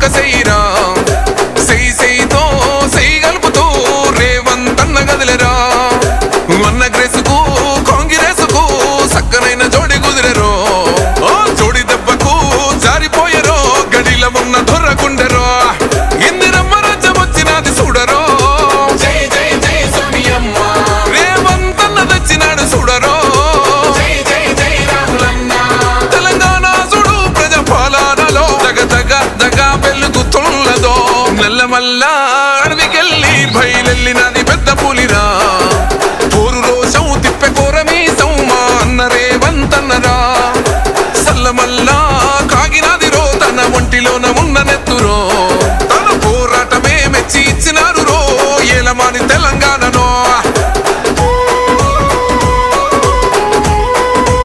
చుక్క సెయ్యిరా సెయ్యితో సెయ్యి కలుపుతూ రేవంతన్న గదిలేరా అన్న గ్రేసుకు కాంగ్రెసుకు సక్కనైన జోడి కుదిరెరో జోడి దెబ్బకు జారిపోయరో గడిల ఉన్న దొర్రకుండెరో ఇందిరమ్మ రాజ్యం వచ్చినది చూడరో జై జై జై సోనియమ్మ రేవంతన్న తెచ్చినాడు చూడరో జై జై జై రాహులన్న తెలంగాణ చూడు ప్రజాపాలనలో దగ వెలుగుతున్నదో నల్లమల్ల అడవికెళ్ళి బయలెళ్ళినది పెద్ద పులిరా పోరు రోషం తిప్పె కోరమీసం మా అన్న రేవంతన్నరా